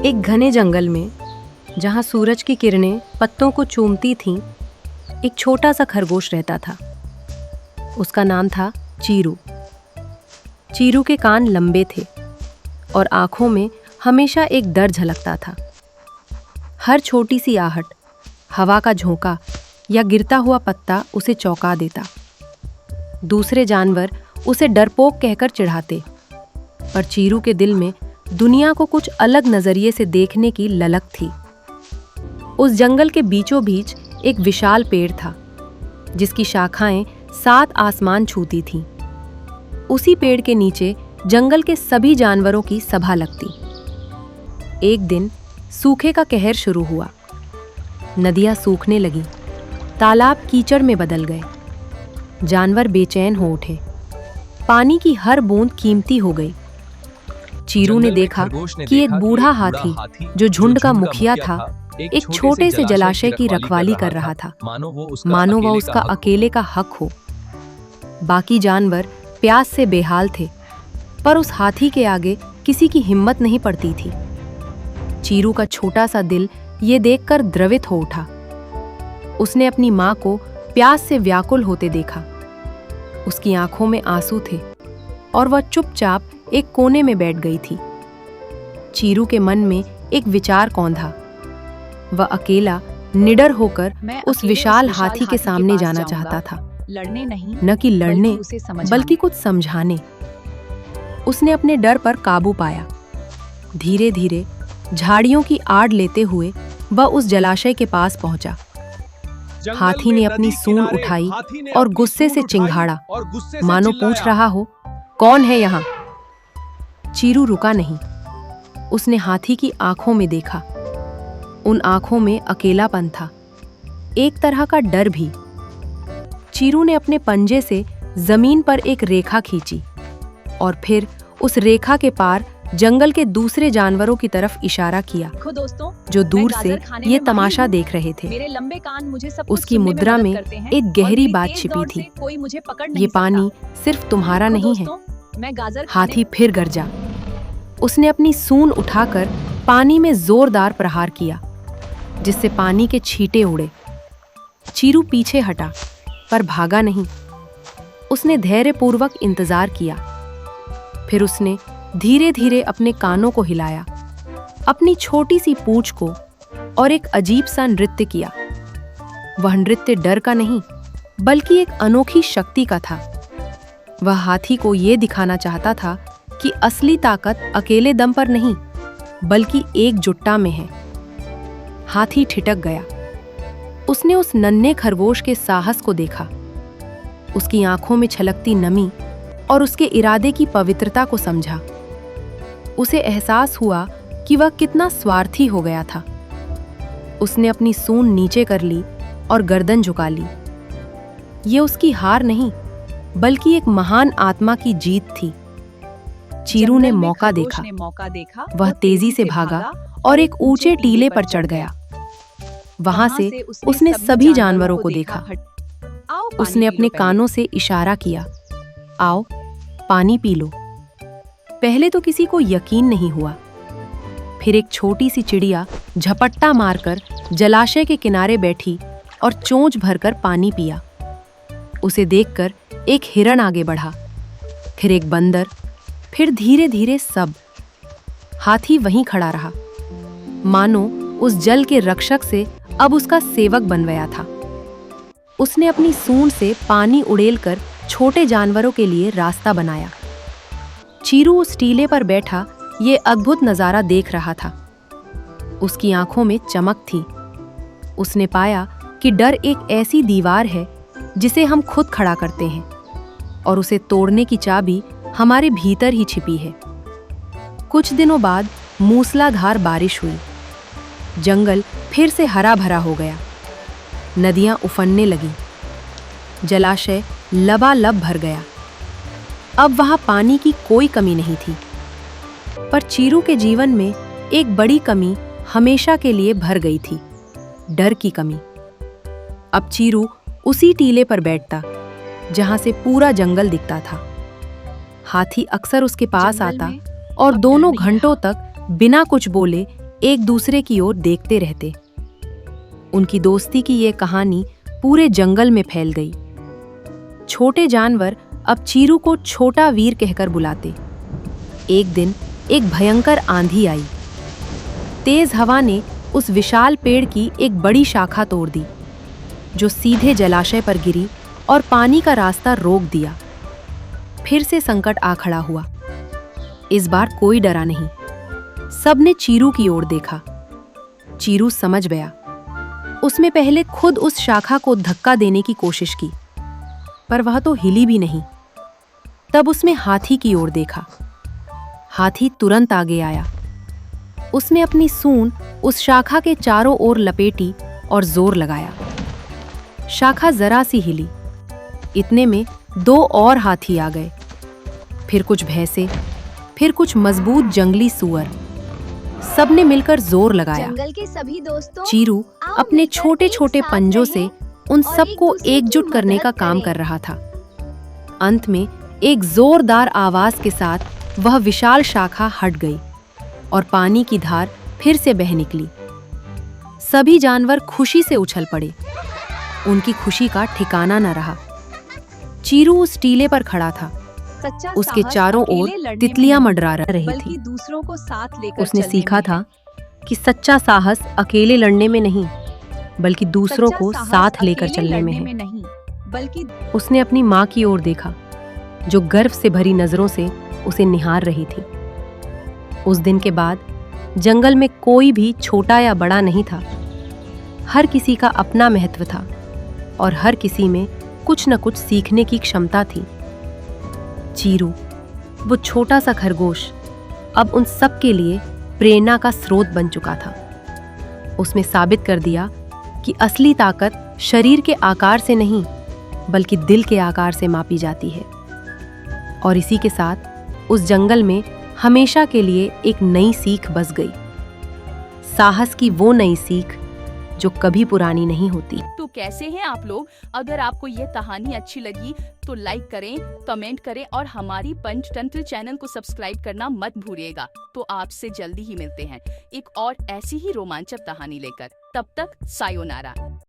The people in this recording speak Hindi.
एक घने जंगल में, जहाँ सूरज की किरणें पत्तों को चूमती थीं, एक छोटा सा खरगोश रहता था। उसका नाम था चीरू। चीरू के कान लंबे थे और आंखों में हमेशा एक डर झलकता था। हर छोटी सी आहट, हवा का झोंका या गिरता हुआ पत्ता उसे चौंका देता। दूसरे जानवर उसे डरपोक कहकर चिढ़ाते, पर चीरू के दिल में दुनिया को कुछ अलग नजरिए से देखने की ललक थी। उस जंगल के बीचों बीच एक विशाल पेड़ था, जिसकी शाखाएं 7 आसमान छूती थीं। उसी पेड़ के नीचे जंगल के सभी जानवरों की सभा लगती। एक दिन सूखे का कहर शुरू हुआ। नदियां सूखने लगीं, तालाब कीचड़ में बदल गए। जानवर बेचैन हो उठे। पानी की हर बूंद कीमती हो गई। चीरू ने देखा कि एक बूढ़ा हाथी, जो झुंड का मुखिया था, एक छोटे से जलाशय की रखवाली कर रहा था, मानो वह उसका अकेले का हक हो। बाकी जानवर प्यास से बेहाल थे, पर उस हाथी के आगे किसी की हिम्मत नहीं पड़ती थी। चीरू का छोटा सा दिल ये देखकर द्रवित हो उठा। उसने अपनी माँ को प्यास से व्याकुल होते देखा। उसकी आंखों में आंसू थे और वह चुपचाप एक कोने में बैठ गई थी। चीरू के मन में एक विचार कौंधा। वह अकेला, निडर होकर उस विशाल हाथी के सामने जाना चाहता था, लड़ने नहीं, न कि लड़ने, बल्कि कुछ समझाने। उसने अपने डर पर काबू पाया। धीरे धीरे झाड़ियों की आड़ लेते हुए वह उस जलाशय के पास पहुंचा। हाथी ने अपनी सूंड उठाई और गुस्से से चिंघाड़ा, मानो पूछ रहा हो, कौन है यहाँ? चीरू रुका नहीं। उसने हाथी की आंखों में देखा। उन आंखों में अकेलापन था, एक तरह का डर भी। चीरू ने अपने पंजे से जमीन पर एक रेखा खींची और फिर उस रेखा के पार जंगल के दूसरे जानवरों की तरफ इशारा किया, दोस्तों, जो दूर से ये तमाशा देख रहे थे। मेरे लंबे कान मुझे सब उसकी मुद्रा में एक गहरी बात छिपी थी। कोई मुझे पकड़ ये पानी सिर्फ तुम्हारा नहीं है। मैं गाजर हाथी फिर गरजा। उसने अपनी सूंड उठाकर पानी में जोरदार प्रहार किया, जिससे पानी के छींटे उड़े। चीरू पीछे हटा, पर भागा नहीं। उसने धैर्यपूर्वक इंतजार किया। फिर उसने धीरे धीरे अपने कानों को हिलाया, अपनी छोटी सी पूंछ को, और एक अजीब सा नृत्य किया। वह नृत्य डर का नहीं, बल्कि एक अनोखी शक्ति का था। वह हाथी को यह दिखाना चाहता था कि असली ताकत अकेले दम पर नहीं, बल्कि एकजुटता में है। हाथी ठिठक गया। उसने उस नन्हे खरगोश के साहस को देखा, उसकी आंखों में छलकती नमी और उसके इरादे की पवित्रता को समझा। उसे एहसास हुआ कि वह कितना स्वार्थी हो गया था। उसने अपनी सूंड नीचे कर ली और गर्दन झुका ली। ये उसकी हार नहीं, बल्कि एक महान आत्मा की जीत थी। चीरू ने मौका देखा। वह तेजी से भागा और एक ऊंचे टीले पर चढ़ गया। वहां से उसने सभी जानवरों को देखा। उसने अपने कानों से इशारा किया, आओ पानी पी लो। पहले तो किसी को यकीन नहीं हुआ। फिर एक छोटी सी चिड़िया झपट्टा मारकर जलाशय के किनारे बैठी और चोंच भरकर पानी पिया। उसे देखकर एक हिरण आगे बढ़ा, फिर एक बंदर, फिर धीरे धीरे सब। हाथी वहीं खड़ा रहा, मानो उस जल के रक्षक से अब उसका सेवक बन गया था। उसने अपनी सूंड से पानी उड़ेलकर छोटे जानवरों के लिए रास्ता बनाया। चीरू उस टीले पर बैठा ये अद्भुत नजारा देख रहा था। उसकी आंखों में चमक थी। उसने पाया कि डर एक ऐसी दीवार है जिसे हम खुद खड़ा करते हैं, और उसे तोड़ने की चाबी हमारे भीतर ही छिपी है। कुछ दिनों बाद मूसलाधार बारिश हुई। जंगल फिर से हरा भरा हो गया। नदियां उफनने लगीं। जलाशय लबालब भर गया। अब वहां पानी की कोई कमी नहीं थी। पर चीरू के जीवन में एक बड़ी कमी हमेशा के लिए भर गई थी, डर की कमी। अब चीरू उसी टीले पर बैठता जहां से पूरा जंगल दिखता था। हाथी अक्सर उसके पास आता और दोनों घंटों तक बिना कुछ बोले एक दूसरे की ओर देखते रहते। उनकी दोस्ती की ये कहानी पूरे जंगल में फैल गई। छोटे जानवर अब चीरू को छोटा वीर कहकर बुलाते। एक दिन एक भयंकर आंधी आई। तेज हवा ने उस विशाल पेड़ की एक बड़ी शाखा तोड़ दी, जो सीधे जलाशय पर गिरी और पानी का रास्ता रोक दिया। फिर से संकट आ खड़ा हुआ। इस बार कोई डरा नहीं। सबने चीरू की ओर देखा। चीरू समझ गया। उसने पहले खुद उस शाखा को धक्का देने की कोशिश की, पर वह तो हिली भी नहीं। तब उसने हाथी की ओर देखा। हाथी तुरंत आगे आया। उसने अपनी सूंड उस शाखा के चारों ओर लपेटी और जोर लगाया। शाखा जरा सी हिली। इतने में 2 और हाथी आ गए। फिर कुछ भैंसे, फिर कुछ मजबूत जंगली सुअर। सबने मिलकर जोर लगाया। जंगल के सभी दोस्तों, चीरू आओ अपने मिलकर छोटे एक छोटे साथ पंजों रहें से उन और एक सबको दूसरे की एकजुट करने का मदद काम करें। कर रहा था। अंत में एक जोरदार आवाज के साथ वह विशाल शाखा हट गई और पानी की धार फिर से बह निकली। सभी जानवर खुशी से उछल पड़े। उनकी खुशी का ठिकाना न रहा। चीरू उस टीले पर खड़ा था। सच्चा उसके साहस चारों अकेले ओर लड़ने में तितलियां नहीं, मंडरा रही बल्कि थी। दूसरों को साथ लेकर उसने चलने सीखा में था है। कि सच्चा साहस अकेले लड़ने में नहीं, बल्कि दूसरों सच्चा को साहस साथ लेकर अकेले चलने में लड़ने है। नहीं, बल्कि उसने अपनी माँ की ओर देखा, जो गर्व से भरी नजरों से उसे निहार रही थी। उस दिन के बाद जंगल में कोई भी छोटा या बड़ा नहीं था। हर किसी का अपना महत्व था और हर किसी में कुछ न कुछ सीखने की क्षमता थी। चीरू, वो छोटा सा खरगोश, अब उन सब के लिए प्रेरणा का स्रोत बन चुका था। उसने साबित कर दिया कि असली ताकत शरीर के आकार से नहीं, बल्कि दिल के आकार से मापी जाती है। और इसी के साथ उस जंगल में हमेशा के लिए एक नई सीख बस गई। साहस की वो नई सीख जो कभी पुरानी नहीं होती। तो कैसे हैं आप लोग? अगर आपको ये कहानी अच्छी लगी तो लाइक करें, कमेंट करें और हमारी पंचतंत्र चैनल को सब्सक्राइब करना मत भूलिएगा। तो आपसे जल्दी ही मिलते हैं एक और ऐसी ही रोमांचक कहानी लेकर। तब तक सायोनारा।